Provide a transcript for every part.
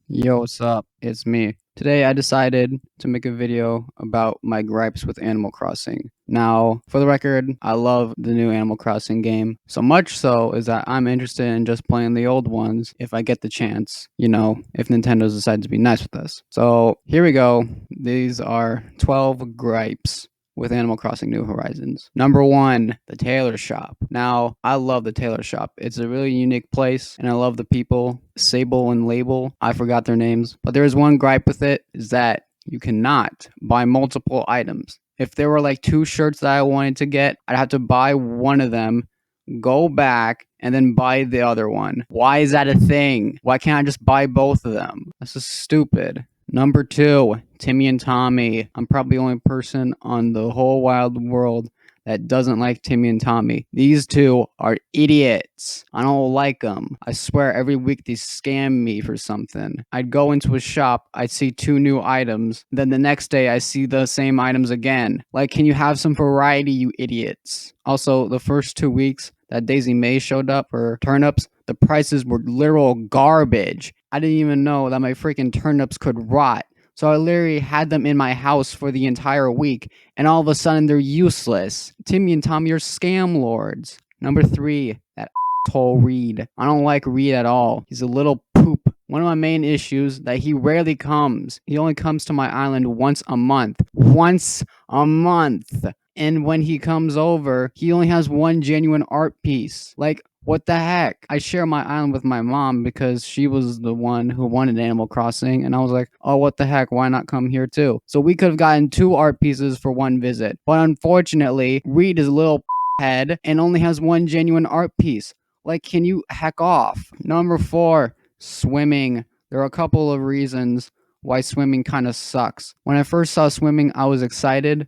Yo, what's up? It's me. Today I decided to make a video about my gripes with Animal Crossing. Now, for the record, I love the new Animal Crossing game. So much so is that I'm interested in just playing the old ones if I get the chance, if Nintendo decides to be nice with us. So here we go. These are 12 gripes with Animal Crossing New Horizons. Number one, the tailor shop. Now, I love the tailor shop. It's a really unique place, and I love the people. Sable and Label, I forgot their names. But there is one gripe with it, is that you cannot buy multiple items. If there were like two shirts that I wanted to get, I'd have to buy one of them, go back, and then buy the other one. Why is that a thing? Why can't I just buy both of them? This is stupid. Number two, Timmy and Tommy. I'm probably the only person on the whole wild world that doesn't like Timmy and Tommy. These two are idiots. I don't like them. I swear every week they scam me for something. I'd go into a shop, I'd see two new items, then the next day I see the same items again. Like, can you have some variety, you idiots? Also, the first 2 weeks that Daisy May showed up for turnips, the prices were literal garbage. I didn't even know that my freaking turnips could rot. So I literally had them in my house for the entire week, and all of a sudden they're useless. Timmy and Tommy are scam lords. Number three, that asshole Reed. I don't like Reed at all. He's a little poop. One of my main issues that he rarely comes. He only comes to my island once a month. Once a month. And when he comes over, he only has one genuine art piece. Like, what the heck? I share my island with my mom because she was the one who wanted Animal Crossing, and I was like, oh, what the heck? Why not come here too? So we could have gotten two art pieces for one visit. But unfortunately, Reed is a little head and only has one genuine art piece. Like, can you heck off? Number four, swimming. There are a couple of reasons why swimming kind of sucks. When I first saw swimming, I was excited,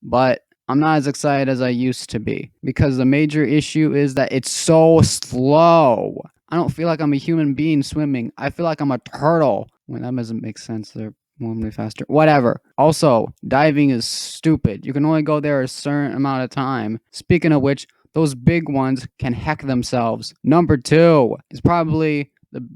but I'm not as excited as I used to be because the major issue is that it's so slow. I don't feel like I'm a human being swimming. I feel like I'm a turtle. Well, that doesn't make sense. They're normally faster. Whatever. Also, diving is stupid. You can only go there a certain amount of time. Speaking of which, those big ones can heck themselves. Number two is probably the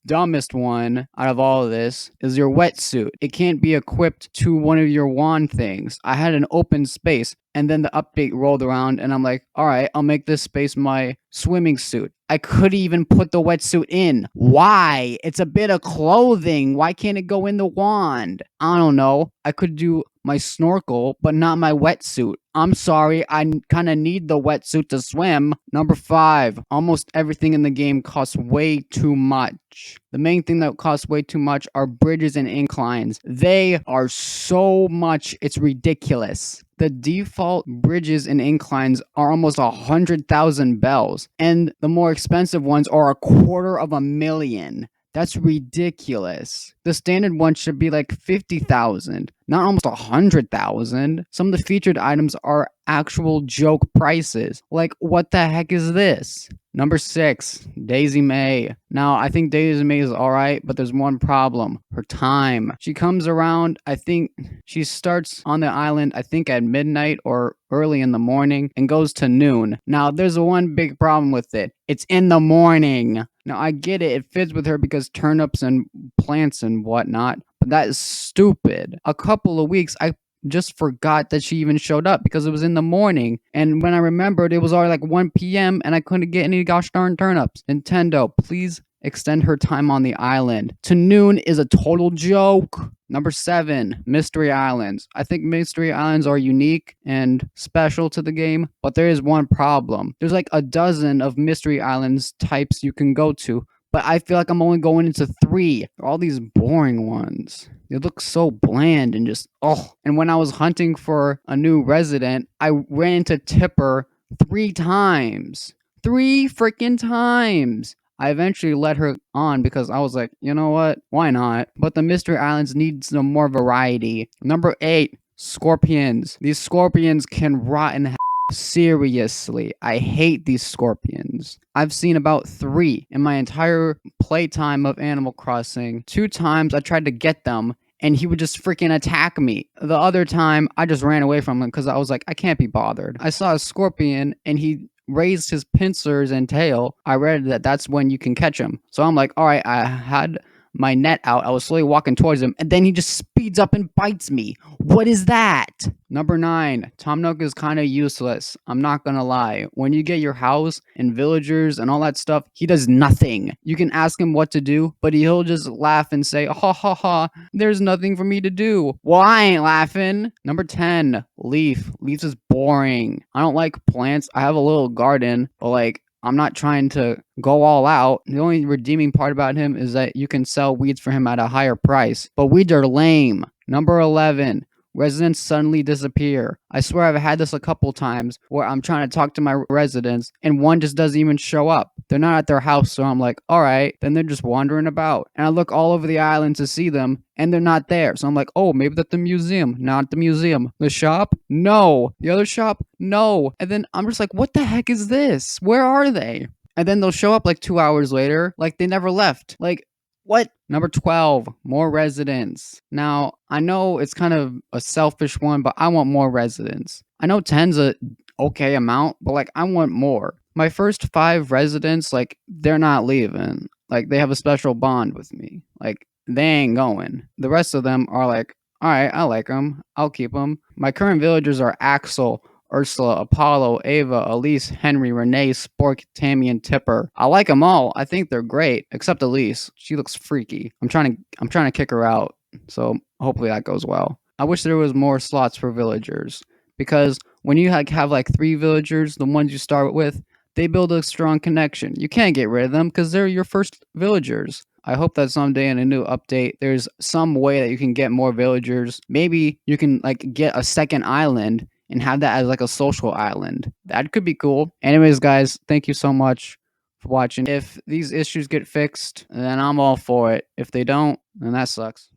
dumbest one out of all of this is your wetsuit. It can't be equipped to one of your wand things. I had an open space and then the update rolled around and I'm like, all right, I'll make this space my swimming suit. I couldn't even put the wetsuit in. Why? It's a bit of clothing. Why can't it go in the wand? I don't know. I could do my snorkel, but not my wetsuit. I'm sorry, I kind of need the wetsuit to swim. Number five, almost everything in the game costs way too much. The main thing that costs way too much are bridges and inclines. They are so much, it's ridiculous. The default bridges and inclines are almost 100,000 bells, and the more expensive ones are 250,000. That's ridiculous. The standard one should be like 50,000, not almost 100,000. Some of the featured items are actual joke prices. Like, what the heck is this? Number six, Daisy May. Now, I think Daisy May is alright, but there's one problem. Her time. She comes around, I think she starts on the island, I think at midnight or early in the morning and goes to noon. Now, there's one big problem with it. It's in the morning. Now, I get it. It fits with her because turnips and plants and whatnot, but that is stupid. A couple of weeks, I just forgot that she even showed up because it was in the morning. And when I remembered, it was already like 1 p.m. and I couldn't get any gosh darn turnips. Nintendo, please extend her time on the island. To noon is a total joke. Number seven, Mystery Islands. I think Mystery Islands are unique and special to the game, but there is one problem. There's like a dozen of Mystery Islands types you can go to, but I feel like I'm only going into three. All these boring ones. They look so bland and just, oh. And when I was hunting for a new resident, I ran into Tipper 3 times. 3 freaking times. I eventually let her on because I was like, you know what? Why not? But the Mystery Islands need some more variety. Number eight, scorpions. These scorpions can rot in hell. Seriously, I hate these scorpions. I've seen about 3 in my entire playtime of Animal Crossing. 2 times I tried to get them and he would just freaking attack me. The other time, I just ran away from him because I was like, I can't be bothered. I saw a scorpion and he raised his pincers and tail. I read that that's when you can catch him. So I'm like, all right, I had my net out. I was slowly walking towards him, and then he just speeds up and bites me. What is that? Number 9, Tom Nook is kind of useless. I'm not gonna lie. When you get your house and villagers and all that stuff, he does nothing. You can ask him what to do, but he'll just laugh and say, ha ha ha, there's nothing for me to do. Well, I ain't laughing. Number 10, Leaf. Leaf is boring. I don't like plants. I have a little garden, but like, I'm not trying to go all out. The only redeeming part about him is that you can sell weeds for him at a higher price. But weeds are lame. Number 11, residents suddenly disappear. I swear I've had this a couple times where I'm trying to talk to my residents and one just doesn't even show up. They're not at their house, so I'm like, all right, then they're just wandering about. And I look all over the island to see them and they're not there. So I'm like, oh, maybe that's the museum. Not the museum. The shop? No. The other shop? No. And then I'm just like, what the heck is this? Where are they? And then they'll show up like 2 hours later, like they never left. Like, what? Number 12, more residents. Now, I know it's kind of a selfish one, but I want more residents. I know 10's a okay amount, but like I want more. My first 5 residents, like they're not leaving. Like they have a special bond with me. Like they ain't going. The rest of them are like, all right, I like them. I'll keep them. My current villagers are Axel, Ursula, Apollo, Ava, Elise, Henry, Renee, Spork, Tammy, and Tipper. I like them all. I think they're great, except Elise. She looks freaky. I'm trying to kick her out. So hopefully that goes well. I wish there was more slots for villagers because when you have like 3 villagers, the ones you start with, they build a strong connection. You can't get rid of them because they're your first villagers. I hope that someday in a new update, there's some way that you can get more villagers. Maybe you can like get a second island and have that as like a social island. That could be cool. Anyways, guys, thank you so much for watching. If these issues get fixed, then I'm all for it. If they don't, then that sucks.